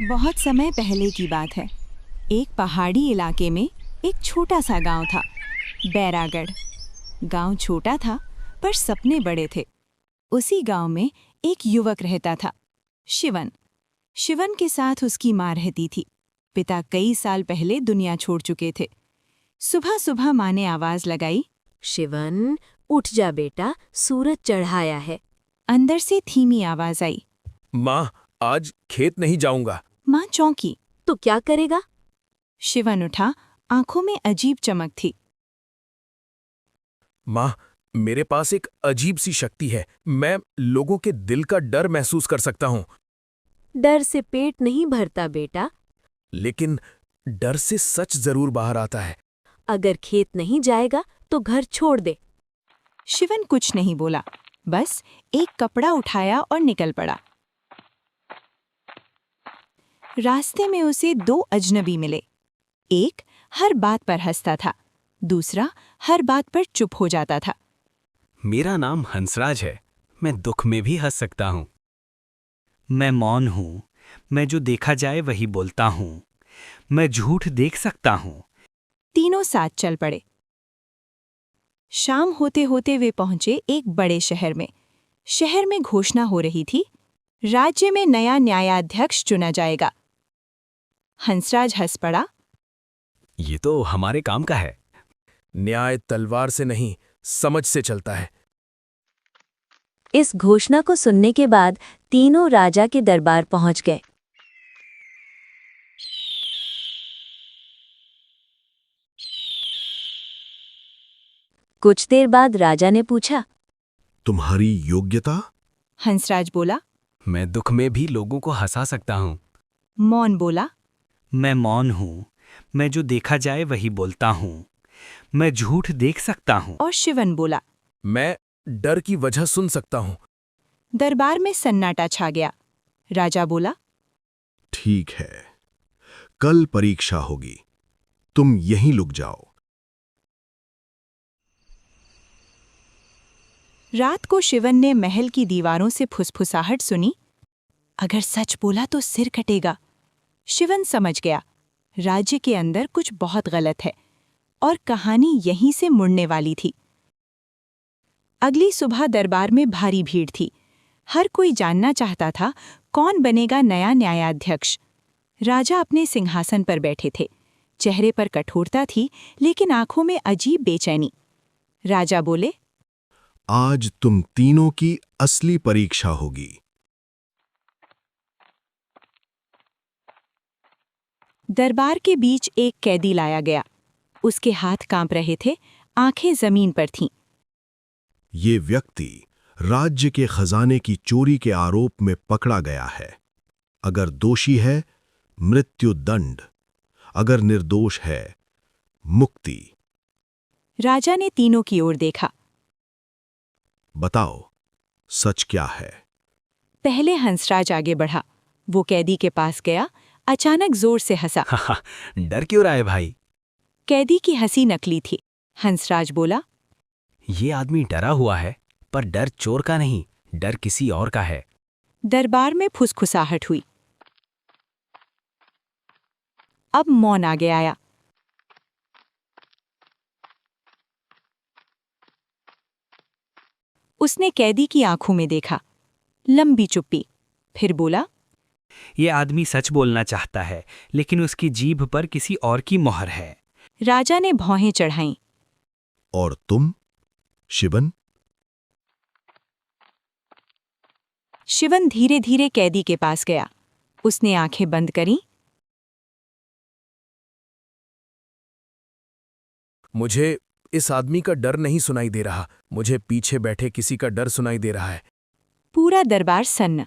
बहुत समय पहले की बात है। एक पहाड़ी इलाके में एक छोटा सा गांव था, बैरागढ़। गांव छोटा था पर सपने बड़े थे। उसी गांव में एक युवक रहता था, शिवन। शिवन के साथ उसकी माँ रहती थी। पिता कई साल पहले दुनिया छोड़ चुके थे। सुबह सुबह माँ ने आवाज लगाई, शिवन, उठ जा बेटा, सूरज चढ़ाया है। अंदर से धीमी आवाज आई। माँ, आज खेत नहीं जाऊंगा। माँ चौंकी। तो क्या करेगा? शिवन उठा, आंखों में अजीब चमक थी। माँ, मेरे पास एक अजीब सी शक्ति है। मैं लोगों के दिल का डर महसूस कर सकता हूँ। डर से पेट नहीं भरता बेटा। लेकिन डर से सच जरूर बाहर आता है। अगर खेत नहीं जाएगा तो घर छोड़ दे। शिवन कुछ नहीं बोला, बस एक कपड़ा उठाया और निकल पड़ा। रास्ते में उसे दो अजनबी मिले। एक हर बात पर हंसता था, दूसरा हर बात पर चुप हो जाता था। मेरा नाम हंसराज है। मैं दुख में भी हंस सकता हूँ। मैं मौन हूँ। मैं जो देखा जाए वही बोलता हूँ। मैं झूठ देख सकता हूँ। तीनों साथ चल पड़े। शाम होते होते वे पहुंचे एक बड़े शहर में। शहर में घोषणा हो रही थी, राज्य में नया न्यायाध्यक्ष चुना जाएगा। हंसराज हंस पड़ा। ये तो हमारे काम का है। न्याय तलवार से नहीं, समझ से चलता है। इस घोषणा को सुनने के बाद तीनों राजा के दरबार पहुंच गए। कुछ देर बाद राजा ने पूछा, तुम्हारी योग्यता? हंसराज बोला। मैं दुख में भी लोगों को हंसा सकता हूँ। मौन बोला। मैं मौन हूँ। मैं जो देखा जाए वही बोलता हूँ। मैं झूठ देख सकता हूँ। और शिवन बोला। मैं डर की वजह सुन सकता हूँ। दरबार में सन्नाटा छा गया। राजा बोला, ठीक है, कल परीक्षा होगी। तुम यहीं रुक जाओ। रात को शिवन ने महल की दीवारों से फुसफुसाहट सुनी। अगर सच बोला तो सिर कटेगा। शिवन समझ गया, राज्य के अंदर कुछ बहुत गलत है और कहानी यहीं से मुड़ने वाली थी। अगली सुबह दरबार में भारी भीड़ थी। हर कोई जानना चाहता था कौन बनेगा नया न्यायाध्यक्ष। राजा अपने सिंहासन पर बैठे थे। चेहरे पर कठोरता थी, लेकिन आंखों में अजीब बेचैनी। राजा बोले, आज तुम तीनों की असली परीक्षा होगी। दरबार के बीच एक कैदी लाया गया। उसके हाथ कांप रहे थे, आंखें जमीन पर थीं। ये व्यक्ति राज्य के खजाने की चोरी के आरोप में पकड़ा गया है। अगर दोषी है, मृत्यु दंड। अगर निर्दोष है, मुक्ति। राजा ने तीनों की ओर देखा। बताओ, सच क्या है? पहले हंसराज आगे बढ़ा। वो कैदी के पास गया, अचानक जोर से हंसा। डर क्यों रहा है भाई? कैदी की हंसी नकली थी। हंसराज बोला, ये आदमी डरा हुआ है, पर डर चोर का नहीं, डर किसी और का है। दरबार में फुसफुसाहट हुई। अब मौन आगे आया। उसने कैदी की आंखों में देखा। लंबी चुप्पी। फिर बोला, ये आदमी सच बोलना चाहता है, लेकिन उसकी जीभ पर किसी और की मोहर है। राजा ने भौहें चढ़ाईं। और तुम, शिवन? शिवन धीरे धीरे कैदी के पास गया। उसने आंखें बंद करीं। मुझे इस आदमी का डर नहीं सुनाई दे रहा। मुझे पीछे बैठे किसी का डर सुनाई दे रहा है। पूरा दरबार सन्न।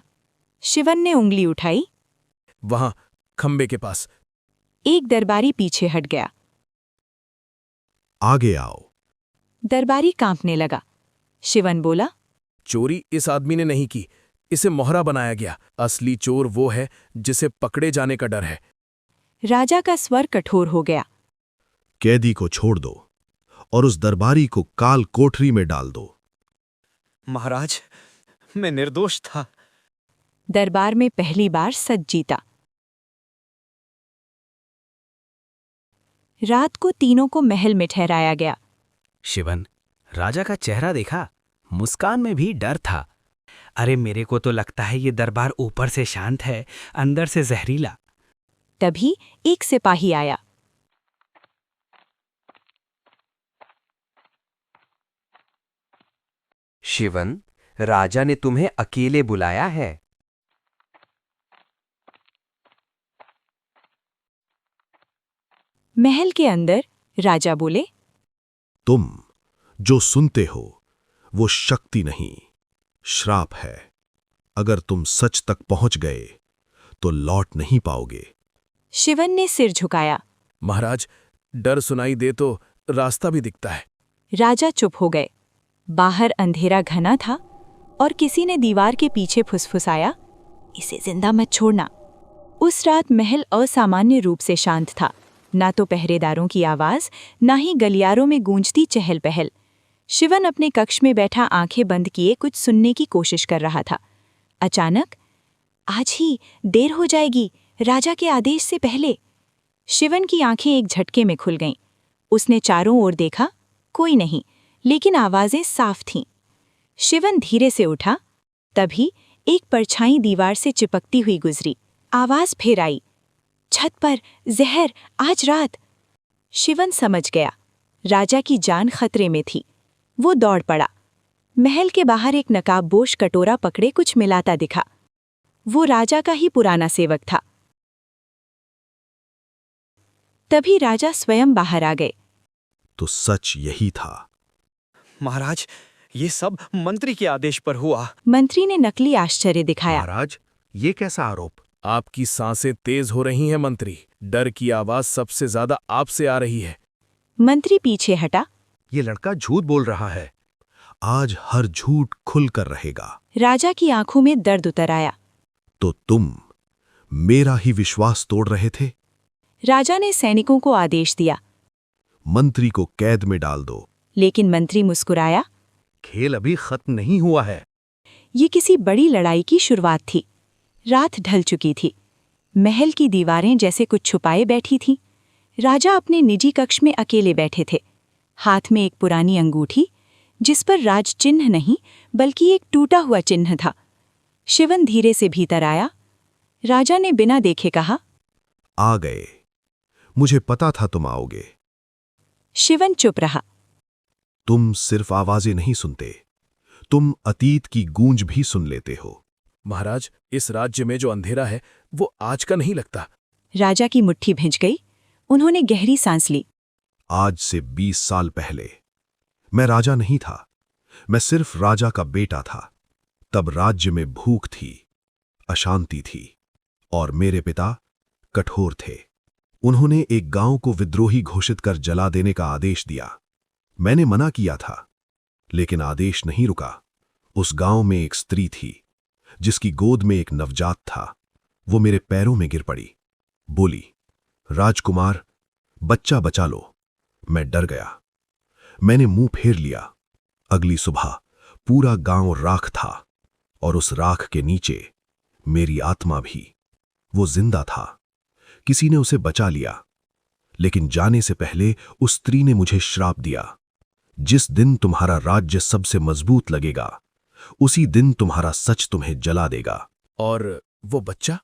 शिवन ने उंगली उठाई। वहां खंबे के पास। एक दरबारी पीछे हट गया। आगे आओ। दरबारी कांपने लगा। शिवन बोला, चोरी इस आदमी ने नहीं की, इसे मोहरा बनाया गया। असली चोर वो है जिसे पकड़े जाने का डर है। राजा का स्वर कठोर हो गया। कैदी को छोड़ दो और उस दरबारी को काल कोठरी में डाल दो। महाराज, मैं निर्दोष था। दरबार में पहली बार सच जीता। रात को तीनों को महल में ठहराया गया। शिवन, राजा का चेहरा देखा? मुस्कान में भी डर था। अरे मेरे को तो लगता है ये दरबार ऊपर से शांत है, अंदर से जहरीला। तभी एक सिपाही आया। शिवन, राजा ने तुम्हें अकेले बुलाया है। महल के अंदर राजा बोले, तुम जो सुनते हो वो शक्ति नहीं, श्राप है। अगर तुम सच तक पहुंच गए तो लौट नहीं पाओगे। शिवन ने सिर झुकाया। महाराज, डर सुनाई दे तो रास्ता भी दिखता है। राजा चुप हो गए। बाहर अंधेरा घना था और किसी ने दीवार के पीछे फुसफुसाया, इसे जिंदा मत छोड़ना। उस रात महल असामान्य रूप से शांत था। ना तो पहरेदारों की आवाज, ना ही गलियारों में गूंजती चहल पहल। शिवन अपने कक्ष में बैठा आंखें बंद किए कुछ सुनने की कोशिश कर रहा था। अचानक, आज ही देर हो जाएगी, राजा के आदेश से पहले। शिवन की आंखें एक झटके में खुल गईं। उसने चारों ओर देखा, कोई नहीं, लेकिन आवाजें साफ थीं। शिवन धीरे से उठा। तभी एक परछाई दीवार से चिपकती हुई गुजरी। आवाज फिर आई, छत पर जहर, आज रात। शिवन समझ गया, राजा की जान खतरे में थी। वो दौड़ पड़ा। महल के बाहर एक नकाबपोश कटोरा पकड़े कुछ मिलाता दिखा। वो राजा का ही पुराना सेवक था। तभी राजा स्वयं बाहर आ गए। तो सच यही था। महाराज, ये सब मंत्री के आदेश पर हुआ। मंत्री ने नकली आश्चर्य दिखाया। महाराज, ये कैसा आरोप? आपकी सांसें तेज हो रही हैं मंत्री। डर की आवाज सबसे ज्यादा आपसे आ रही है। मंत्री पीछे हटा। ये लड़का झूठ बोल रहा है। आज हर झूठ खुलकर रहेगा। राजा की आंखों में दर्द उतर आया। तो तुम मेरा ही विश्वास तोड़ रहे थे? राजा ने सैनिकों को आदेश दिया। मंत्री को कैद में डाल दो। लेकिन मंत्री मुस्कुराया। खेल अभी खत्म नहीं हुआ है। ये किसी बड़ी लड़ाई की शुरुआत थी। रात ढल चुकी थी। महल की दीवारें जैसे कुछ छुपाए बैठी थीं। राजा अपने निजी कक्ष में अकेले बैठे थे। हाथ में एक पुरानी अंगूठी, जिस पर राज चिन्ह नहीं बल्कि एक टूटा हुआ चिन्ह था। शिवन धीरे से भीतर आया। राजा ने बिना देखे कहा, आ गए। मुझे पता था तुम आओगे। शिवन चुप रहा। तुम सिर्फ आवाजें नहीं सुनते, तुम अतीत की गूंज भी सुन लेते हो। महाराज, इस राज्य में जो अंधेरा है वो आज का नहीं लगता। राजा की मुट्ठी भिंच गई। उन्होंने गहरी सांस ली। आज से 20 साल पहले मैं राजा नहीं था, मैं सिर्फ राजा का बेटा था। तब राज्य में भूख थी, अशांति थी और मेरे पिता कठोर थे। उन्होंने एक गांव को विद्रोही घोषित कर जला देने का आदेश दिया। मैंने मना किया था, लेकिन आदेश नहीं रुका। उस गांव में एक स्त्री थी जिसकी गोद में एक नवजात था। वो मेरे पैरों में गिर पड़ी, बोली, राजकुमार, बच्चा बचा लो। मैं डर गया। मैंने मुंह फेर लिया। अगली सुबह पूरा गांव राख था और उस राख के नीचे मेरी आत्मा भी। वो जिंदा था। किसी ने उसे बचा लिया, लेकिन जाने से पहले उस स्त्री ने मुझे श्राप दिया, जिस दिन तुम्हारा राज्य सबसे मजबूत लगेगा उसी दिन तुम्हारा सच तुम्हें जला देगा। और वो बच्चा?